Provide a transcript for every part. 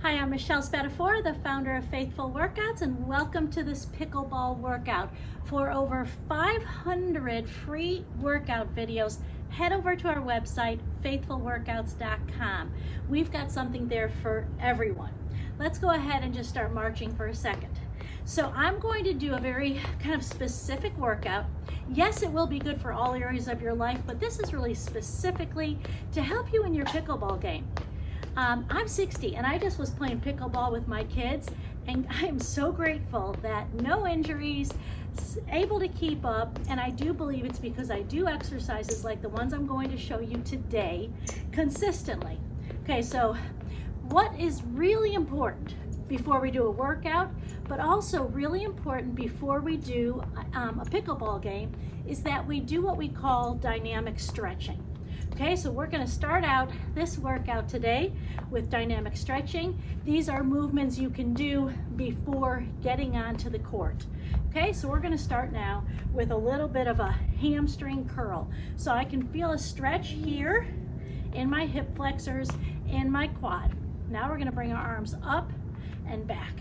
Hi, I'm Michelle Spatafora, the founder of Faithful Workouts, and welcome to this pickleball workout. For over 500 free workout videos, head over to our website, faithfulworkouts.com. We've got something there for everyone. Let's go ahead and just start marching for a second. So I'm going to do a very kind of specific workout. Yes, it will be good for all areas of your life, but this is really specifically to help you in your pickleball game. I'm 60 and I just was playing pickleball with my kids, and I am so grateful that no injuries, able to keep up, and I do believe it's because I do exercises like the ones I'm going to show you today consistently. Okay, so what is really important before we do a workout, but also really important before we do a pickleball game, is that we do what we call dynamic stretching. Okay, so we're going to start out this workout today with dynamic stretching. These are movements you can do before getting onto the court. Okay, so we're going to start now with a little bit of a hamstring curl. So I can feel a stretch here in my hip flexors and my quad. Now we're going to bring our arms up and back,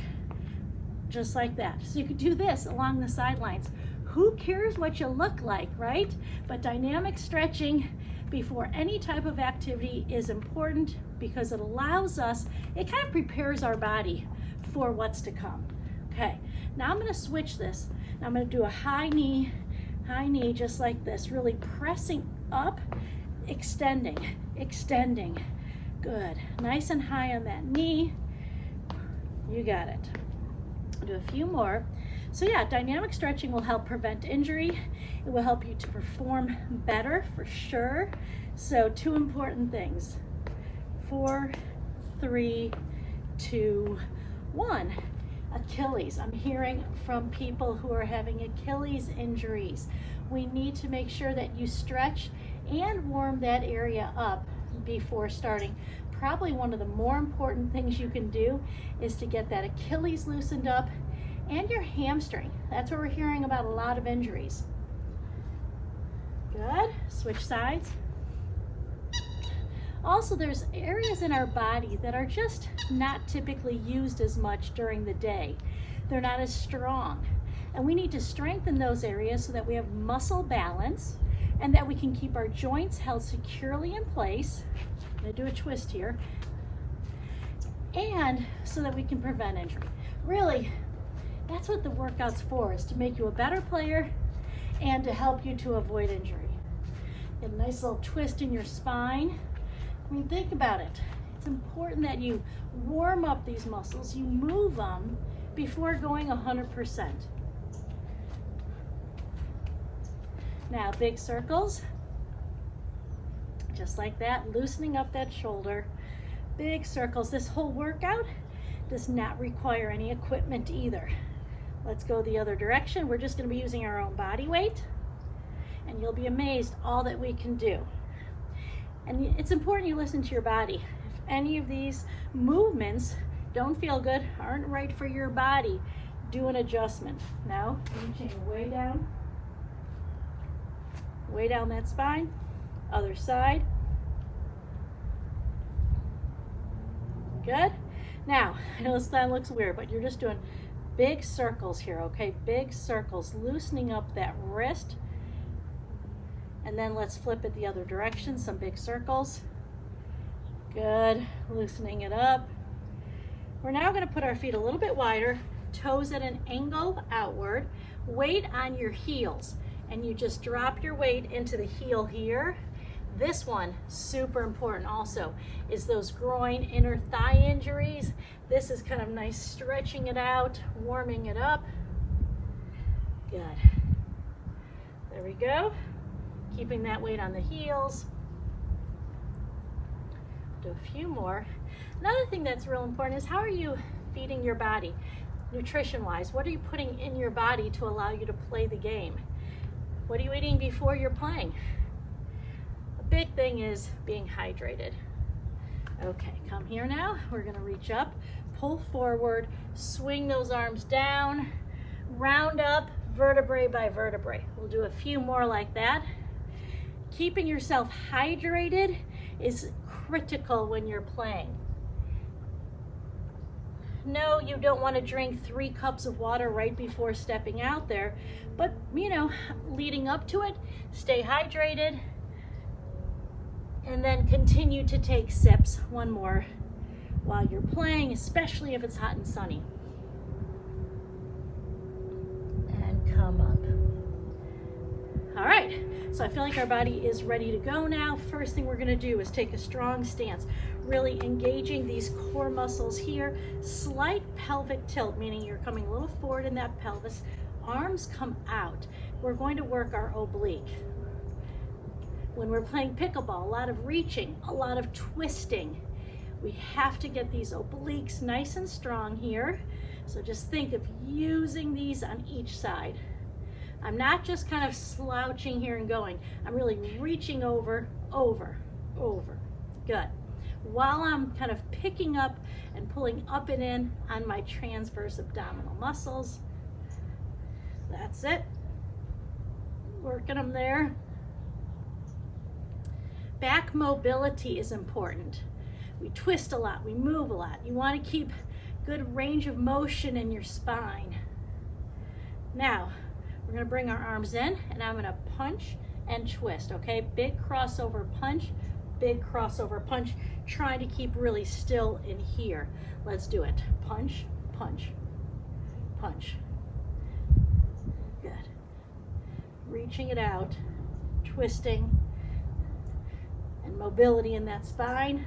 just like that. So you could do this along the sidelines. Who cares what you look like, right? But dynamic stretching before any type of activity is important because it allows us, it kind of prepares our body for what's to come. Okay, now I'm going to switch this. Now I'm going to do a high knee, just like this, really pressing up, extending. Good, nice and high on that knee. You got it. I'll do a few more. So yeah, dynamic stretching will help prevent injury. It will help you to perform better for sure. So 2 important things. 4, 3, 2, 1. Achilles. I'm hearing from people who are having Achilles injuries. We need to make sure that you stretch and warm that area up before starting. Probably one of the more important things you can do is to get that Achilles loosened up and your hamstring. That's where we're hearing about a lot of injuries. Good. Switch sides. Also, there's areas in our body that are just not typically used as much during the day. They're not as strong. And we need to strengthen those areas so that we have muscle balance and that we can keep our joints held securely in place. I'm going to do a twist here. And so that we can prevent injury. Really, that's what the workout's for, is to make you a better player and to help you to avoid injury. Get a nice little twist in your spine. I mean, think about it. It's important that you warm up these muscles, you move them before going 100%. Now, big circles, just like that, loosening up that shoulder. Big circles. This whole workout does not require any equipment either. Let's go the other direction. We're just going to be using our own body weight, and you'll be amazed all that we can do. And it's important you listen to your body. If any of these movements don't feel good, aren't right for your body, do an adjustment. Now, reaching way down that spine. Other side. Good. Now, I know that looks weird, but you're just doing big circles here, okay? Big circles, loosening up that wrist. And then let's flip it the other direction, some big circles. Good, loosening it up. We're now going to put our feet a little bit wider, toes at an angle outward, weight on your heels. And you just drop your weight into the heel here. This one, super important also, is those groin inner thigh injuries. This is kind of nice, stretching it out, warming it up. Good. There we go. Keeping that weight on the heels. Do a few more. Another thing that's real important is how are you feeding your body, nutrition-wise? What are you putting in your body to allow you to play the game? What are you eating before you're playing? Big thing is being hydrated. Okay, come here now. We're going to reach up, pull forward, swing those arms down, round up vertebrae by vertebrae. We'll do a few more like that. Keeping yourself hydrated is critical when you're playing. No, you don't want to drink 3 cups of water right before stepping out there, but you know, leading up to it, stay hydrated, and then continue to take sips, one more, while you're playing, especially if it's hot and sunny. And come up. All right, so I feel like our body is ready to go now. First thing we're gonna do is take a strong stance, really engaging these core muscles here. Slight pelvic tilt, meaning you're coming a little forward in that pelvis. Arms come out. We're going to work our oblique. When we're playing pickleball, a lot of reaching, a lot of twisting. We have to get these obliques nice and strong here. So just think of using these on each side. I'm not just kind of slouching here and going. I'm really reaching over. Good. While I'm kind of picking up and pulling up and in on my transverse abdominal muscles. That's it. Working them there. Back mobility is important. We twist a lot, we move a lot. You want to keep good range of motion in your spine. Now, we're going to bring our arms in, and I'm going to punch and twist, okay? Big crossover punch, trying to keep really still in here. Let's do it. Punch, punch, punch. Good. Reaching it out, twisting, and mobility in that spine.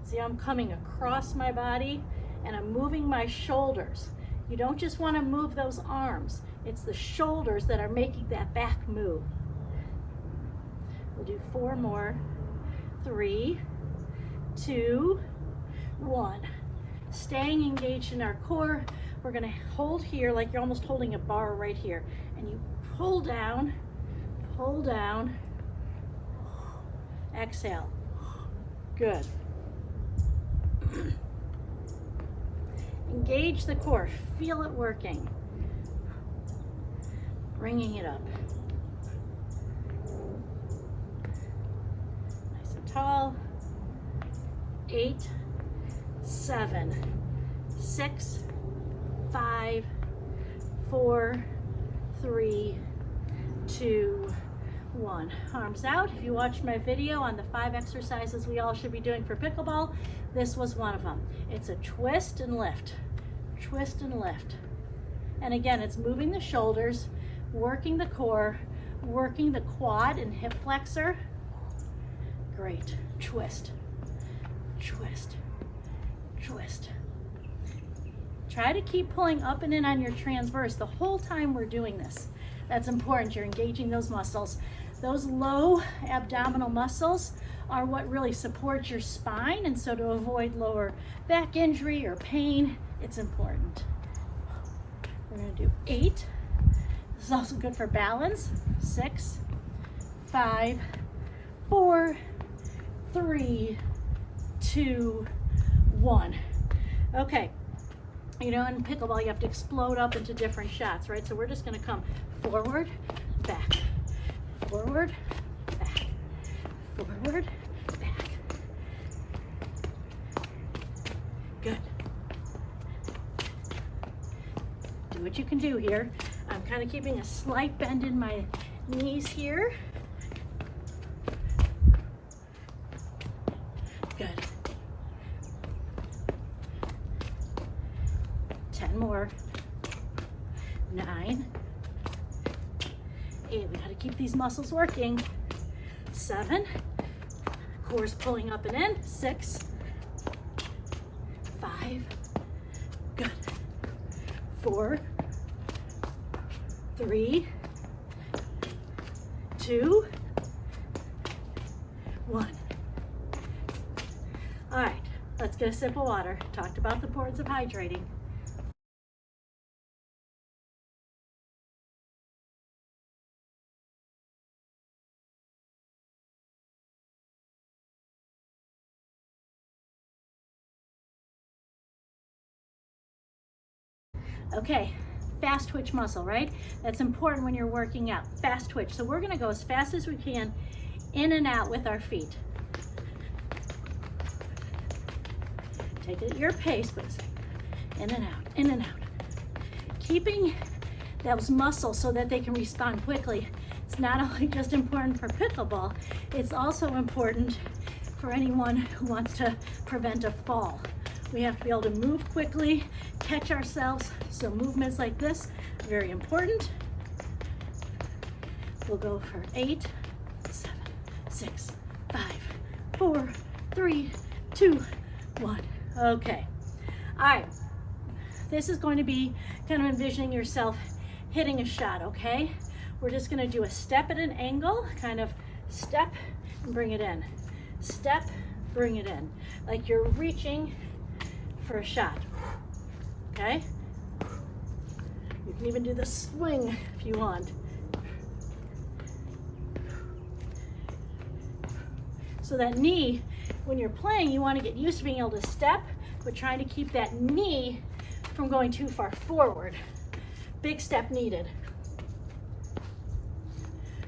See, I'm coming across my body and I'm moving my shoulders. You don't just want to move those arms. It's the shoulders that are making that back move. We'll do 4 more. 3, 2, 1. Staying engaged in our core. We're going to hold here like you're almost holding a bar right here. And you pull down, exhale. Good. Engage the core, feel it working. Bringing it up. Nice and tall. 8, 7, 6, 5, 4, 3, 2, 1. Arms out. If you watched my video on the 5 exercises we all should be doing for pickleball, this was one of them. It's a twist and lift, twist and lift. And again, it's moving the shoulders, working the core, working the quad and hip flexor. Great. Twist, twist, twist. Try to keep pulling up and in on your transverse the whole time we're doing this. That's important. You're engaging those muscles. Those low abdominal muscles are what really support your spine, and so to avoid lower back injury or pain, it's important. We're going to do 8. This is also good for balance. 6, 5, 4, 3, 2, 1. Okay. You know, in pickleball, you have to explode up into different shots, right? So we're just going to come forward, back, forward, back, forward, back. Good. Do what you can do here. I'm kind of keeping a slight bend in my knees here. Good. 10 more. 9. 8. We got to keep these muscles working. 7. Core's pulling up and in. 6. 5. Good. 4. 3. 2. 1. All right, let's get a sip of water. Talked about the importance of hydrating. Okay, fast twitch muscle, right? That's important when you're working out. Fast twitch. So we're gonna go as fast as we can in and out with our feet. Take it at your pace, but in and out, in and out. Keeping those muscles so that they can respond quickly. It's not only just important for pickleball, it's also important for anyone who wants to prevent a fall. We have to be able to move quickly, catch ourselves. So movements like this, very important. We'll go for 8, 7, 6, 5, 4, 3, 2, 1. Okay. All right. This is going to be kind of envisioning yourself hitting a shot, okay? We're just going to do a step at an angle, kind of step and bring it in. Step, bring it in. Like you're reaching for a shot, okay? You can even do the swing if you want. So that knee, when you're playing, you want to get used to being able to step, but trying to keep that knee from going too far forward. Big step needed.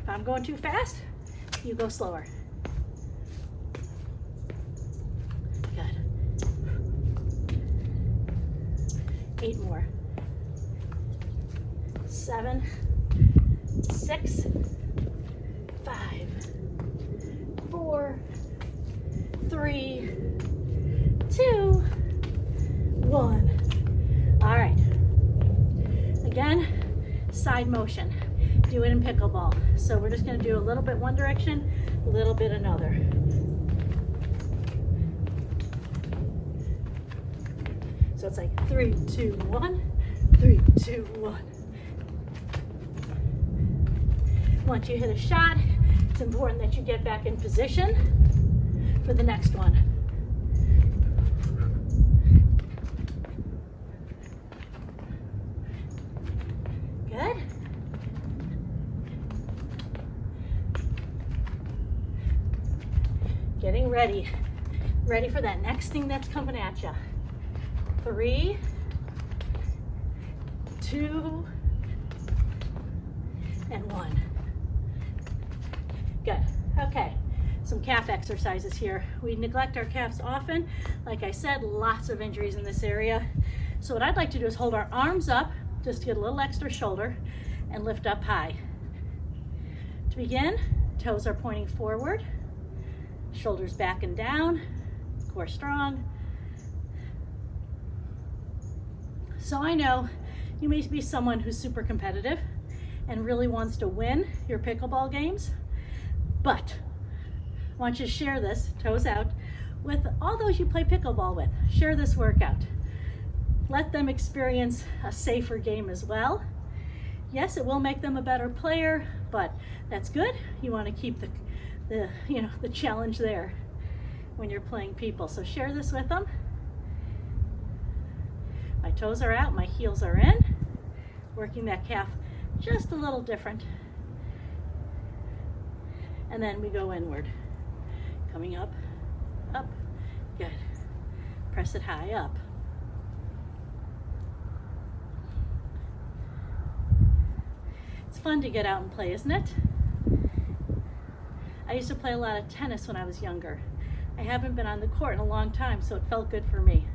If I'm going too fast, you go slower. Good. 8 more. 7, 6, 5, 4, 3, 2, 1. All right. Again, side motion. Do it in pickleball. So we're just going to do a little bit one direction, a little bit another. So it's like 3, 2, 1, 3, 2, 1. Once you hit a shot, it's important that you get back in position for the next one. Good. Getting ready. Ready for that next thing that's coming at you. 3, 2, and 1. Good. Okay. Some calf exercises here. We neglect our calves often. Like I said, lots of injuries in this area. So what I'd like to do is hold our arms up, just to get a little extra shoulder, and lift up high. To begin, toes are pointing forward, shoulders back and down, core strong. So I know you may be someone who's super competitive and really wants to win your pickleball games, but I want you to share this, toes out, with all those you play pickleball with. Share this workout. Let them experience a safer game as well. Yes, it will make them a better player, but that's good. You want to keep the challenge there when you're playing people. So share this with them. My toes are out, my heels are in. Working that calf just a little different. And then we go inward. Coming up, up, good. Press it high, up. It's fun to get out and play, isn't it? I used to play a lot of tennis when I was younger. I haven't been on the court in a long time, so it felt good for me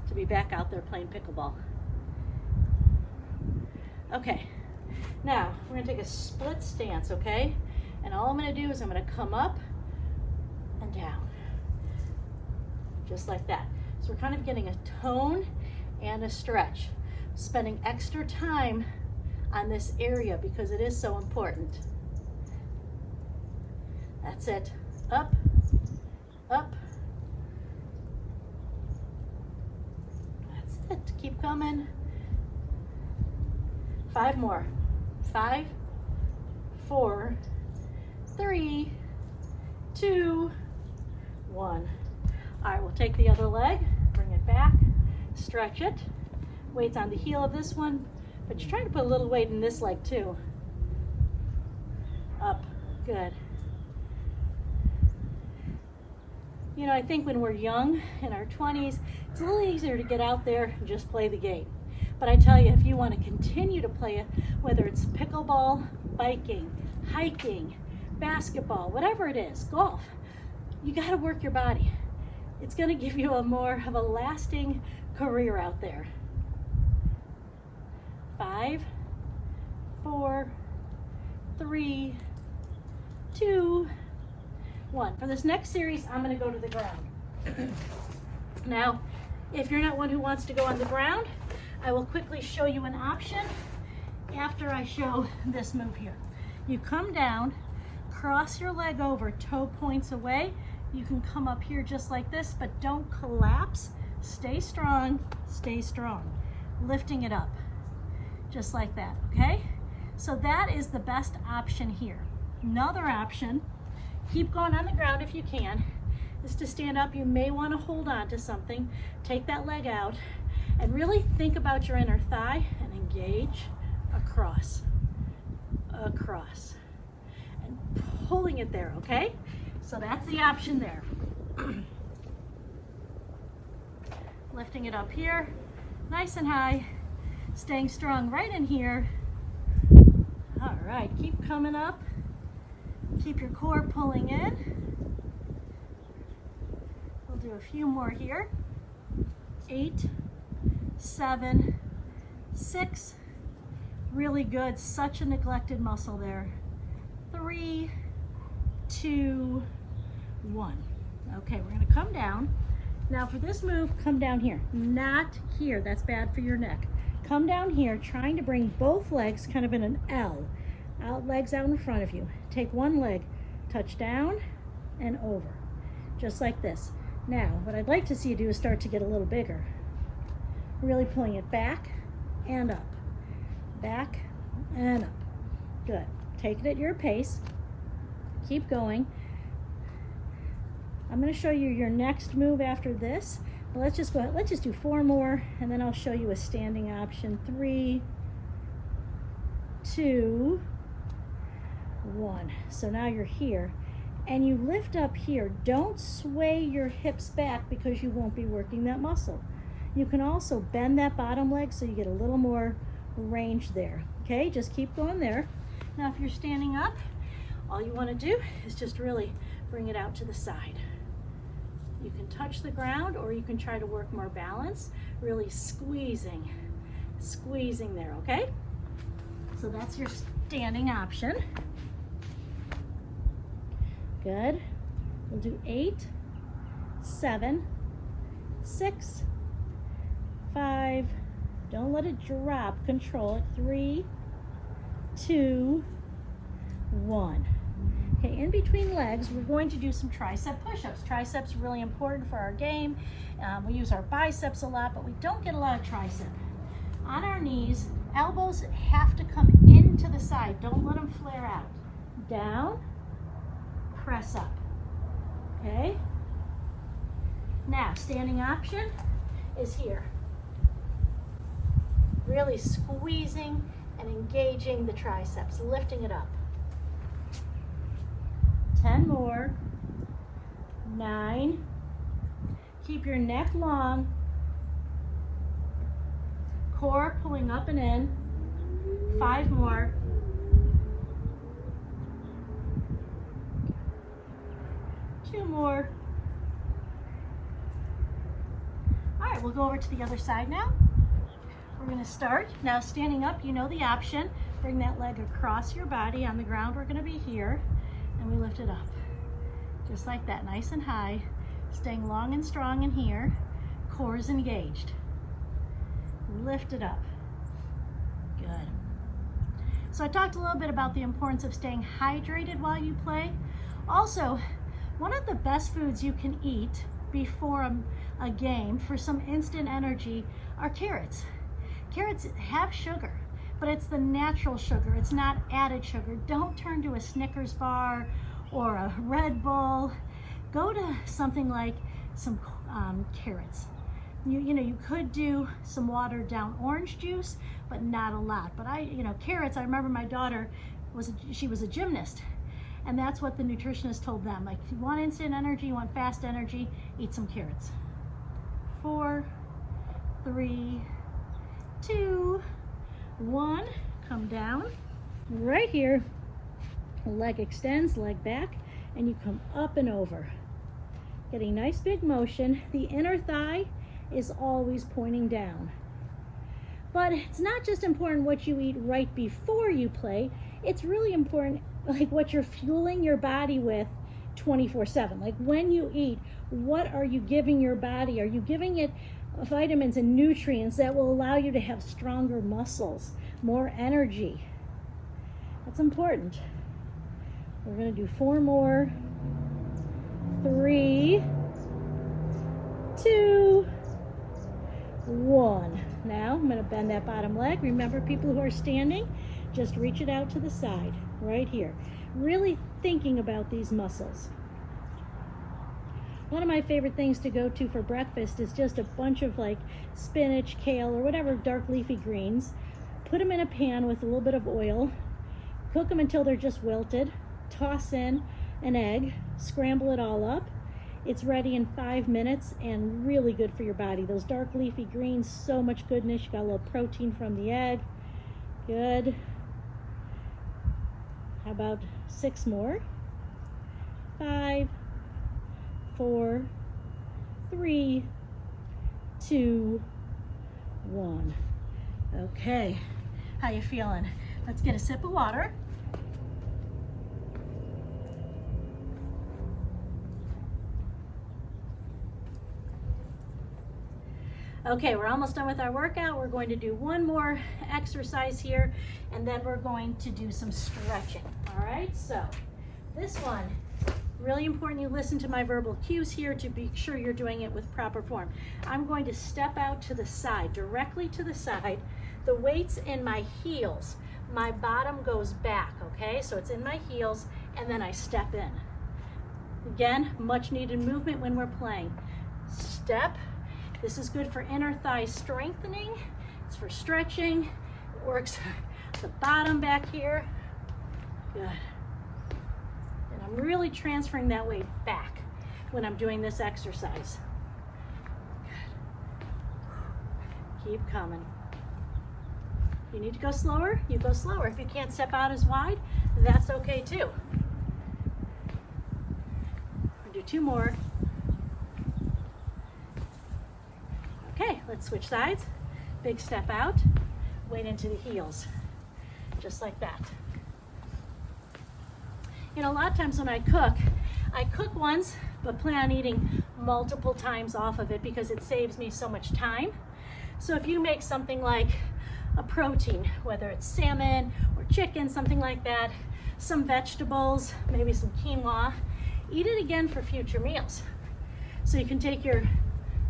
to be back out there playing pickleball. Okay, now we're gonna take a split stance, okay? And all I'm gonna do is I'm gonna come up and down, just like that. So we're kind of getting a tone and a stretch, spending extra time on this area because it is so important. That's it. Up, up. That's it. Keep coming. 5 more. 5, 4, 3, 2, 1. All right, we'll take the other leg, bring it back, stretch it. Weight's on the heel of this one, but you're trying to put a little weight in this leg too. Up, good. You know, I think when we're young, in our 20s, it's a little easier to get out there and just play the game. But I tell you, if you want to continue to play it, whether it's pickleball, biking, hiking, basketball, whatever it is, golf, you got to work your body. It's going to give you a more of a lasting career out there. 5, 4, 3, 2, 1. For this next series, I'm going to go to the ground. Now, if you're not one who wants to go on the ground, I will quickly show you an option after I show this move here. You come down, cross your leg over, toe points away. You can come up here just like this, but don't collapse. Stay strong, lifting it up, just like that, okay? So that is the best option here. Another option, keep going on the ground if you can, is to stand up. You may want to hold on to something, take that leg out, and really think about your inner thigh and engage across, and pulling it there, okay? So that's the option there. Lifting it up here, nice and high, staying strong right in here. All right, keep coming up. Keep your core pulling in. We'll do a few more here. 8, 7, 6. Really good, such a neglected muscle there. 3, 2, 1. Okay, we're gonna come down. Now for this move, come down here, not here. That's bad for your neck. Come down here, trying to bring both legs kind of in an L. Legs out in front of you. Take one leg, touch down and over, just like this. Now, what I'd like to see you do is start to get a little bigger. Really pulling it back and up, back and up. Good. Take it at your pace. Keep going. I'm going to show you your next move after this, but let's just go ahead. Let's just do 4 more, and then I'll show you a standing option. 3, 2, 1. So now you're here, and you lift up here. Don't sway your hips back because you won't be working that muscle. You can also bend that bottom leg so you get a little more range there. Okay, just keep going there. Now if you're standing up, all you want to do is just really bring it out to the side. You can touch the ground, or you can try to work more balance, really squeezing there, okay? So that's your standing option. Good. We'll do 8, 7, 6, 5. Don't let it drop. Control it. 3, 2, 1. Okay, in between legs, we're going to do some tricep push-ups. Triceps are really important for our game. We use our biceps a lot, but we don't get a lot of tricep. On our knees, elbows have to come into the side. Don't let them flare out. Down, press up. Okay? Now, standing option is here. Really squeezing and engaging the triceps, lifting it up. 10 more. 9. Keep your neck long. Core pulling up and in. 5 more. 2 more. All right, we'll go over to the other side now. We're going to start. Now standing up, you know the option. Bring that leg across your body. On the ground, we're going to be here. And we lift it up, just like that, nice and high, staying long and strong in here, core is engaged. Lift it up, good. So I talked a little bit about the importance of staying hydrated while you play. Also, one of the best foods you can eat before a game for some instant energy are carrots. Carrots have sugar, but it's the natural sugar. It's not added sugar. Don't turn to a Snickers bar or a Red Bull. Go to something like some carrots. You could do some watered down orange juice, but not a lot. But carrots, I remember my daughter she was a gymnast, and that's what the nutritionist told them. Like, if you want instant energy, you want fast energy, eat some carrots. 4, 3, 2, 1. Come down. Right here, leg extends, leg back, and you come up and over. Getting nice big motion. The inner thigh is always pointing down. But it's not just important what you eat right before you play. It's really important like what you're fueling your body with 24/7. Like when you eat, what are you giving your body? Are you giving it vitamins and nutrients that will allow you to have stronger muscles, more energy? That's important. We're going to do 4 more. 3, 2, 1. Now I'm going to bend that bottom leg. Remember, people who are standing, just reach it out to the side, right here. Really thinking about these muscles. One of my favorite things to go to for breakfast is just a bunch of like spinach, kale, or whatever dark leafy greens. Put them in a pan with a little bit of oil. Cook them until they're just wilted. Toss in an egg, scramble it all up. It's ready in 5 minutes and really good for your body. Those dark leafy greens, so much goodness. You got a little protein from the egg. Good. How about 6 more? 5, 4, 3, 2, 1. Okay, how you feeling? Let's get a sip of water. Okay, we're almost done with our workout. We're going to do one more exercise here, and then we're going to do some stretching. All right, so this one, really important you listen to my verbal cues here to be sure you're doing it with proper form. I'm going to step out to the side, directly to the side. The weight's in my heels. My bottom goes back, okay? So it's in my heels, and then I step in. Again, much needed movement when we're playing. Step. This is good for inner thigh strengthening. It's for stretching. It works the bottom back here. Good. And I'm really transferring that weight back when I'm doing this exercise. Good. Keep coming. If you need to go slower, you go slower. If you can't step out as wide, that's okay too. We'll do 2 more. Okay, let's switch sides. Big step out, weight into the heels, just like that. You know, a lot of times when I cook once, but plan on eating multiple times off of it because it saves me so much time. So if you make something like a protein, whether it's salmon or chicken, something like that, some vegetables, maybe some quinoa, eat it again for future meals. So you can take your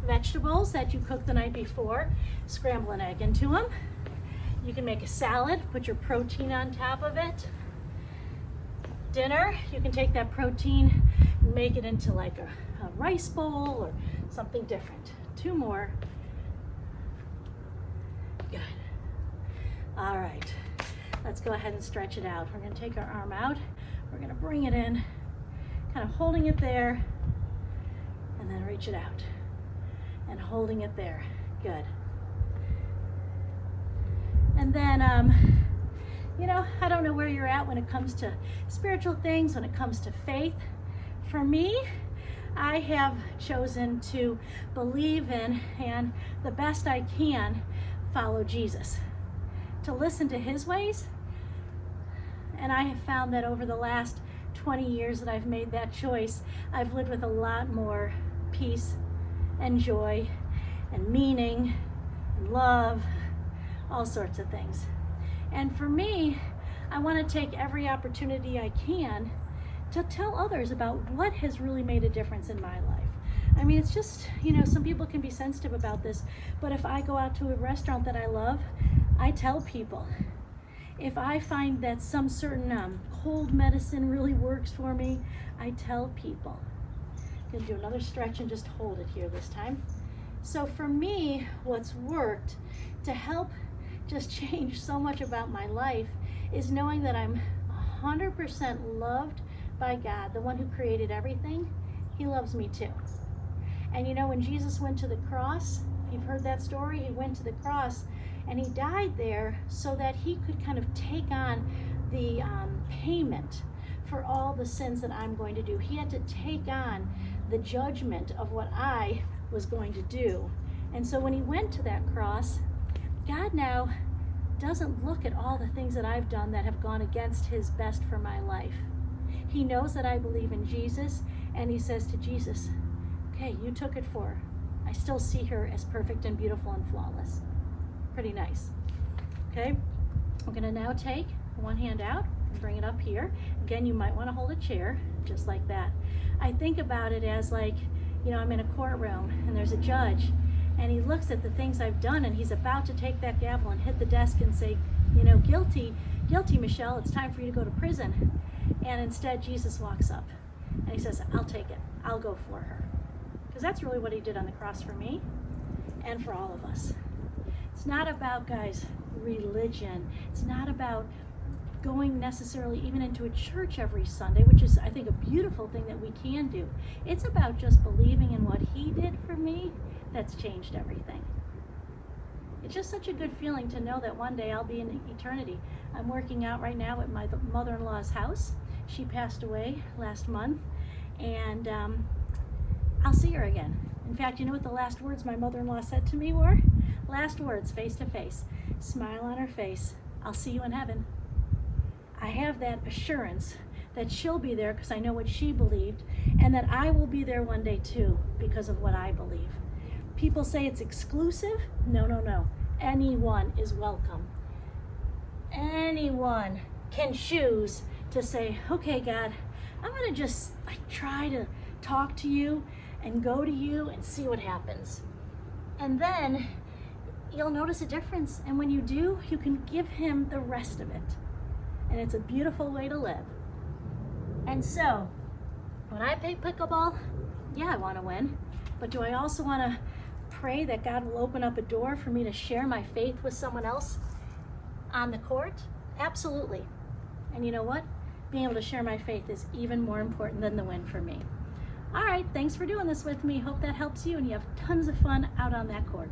vegetables that you cooked the night before, scramble an egg into them. You can make a salad, put your protein on top of it. Dinner, you can take that protein and make it into like a rice bowl or something different. 2 more. Good. All right, let's go ahead and stretch it out. We're gonna take our arm out. We're gonna bring it in, kind of holding it there, and then reach it out. And holding it there. Good. And then, you know, I don't know where you're at when it comes to spiritual things, when it comes to faith. For me, I have chosen to believe in and the best I can follow Jesus, to listen to his ways. And I have found that over the last 20 years that I've made that choice, I've lived with a lot more peace and joy and meaning and love, all sorts of things. And for me, I want to take every opportunity I can to tell others about what has really made a difference in my life. I mean, it's just, you know, some people can be sensitive about this, but if I go out to a restaurant that I love, I tell people. If I find that some certain cold medicine really works for me, I tell people. I'm gonna do another stretch and just hold it here this time. So for me, what's worked to help just change so much about my life is knowing that I'm 100% loved by God, the one who created everything. He loves me too. And you know, when Jesus went to the cross, if you've heard that story, he went to the cross and he died there so that he could kind of take on the payment for all the sins that I'm going to do. He had to take on the judgment of what I was going to do. And so when he went to that cross, God now doesn't look at all the things that I've done that have gone against his best for my life. He knows that I believe in Jesus, and he says to Jesus, okay, you took it for her. I still see her as perfect and beautiful and flawless. Pretty nice. Okay, I'm gonna now take one hand out and bring it up here. Again, you might wanna hold a chair, just like that. I think about it as like, you know, I'm in a courtroom and there's a judge, and he looks at the things I've done, and he's about to take that gavel and hit the desk and say, you know, guilty, Michelle, it's time for you to go to prison. And instead, Jesus walks up and he says, I'll take it, I'll go for her. Because that's really what he did on the cross for me and for all of us. It's not about, guys, religion. It's not about going necessarily even into a church every Sunday, which is, I think, a beautiful thing that we can do. It's about just believing in what he did for me that's changed everything. It's just such a good feeling to know that one day I'll be in eternity. I'm working out right now at my mother-in-law's house. She passed away last month, and I'll see her again. In fact, you know what the last words my mother-in-law said to me were? Last words, face to face, smile on her face. I'll see you in heaven. I have that assurance that she'll be there because I know what she believed, and that I will be there one day too because of what I believe. People say it's exclusive. No, no, no. Anyone is welcome. Anyone can choose to say, okay, God, I'm going to just try to talk to you and go to you and see what happens. And then you'll notice a difference. And when you do, you can give him the rest of it. And it's a beautiful way to live. And so, when I play pickleball, yeah, I want to win. But do I also want to pray that God will open up a door for me to share my faith with someone else on the court? Absolutely. And you know what? Being able to share my faith is even more important than the win for me. All right, thanks for doing this with me. Hope that helps you and you have tons of fun out on that court.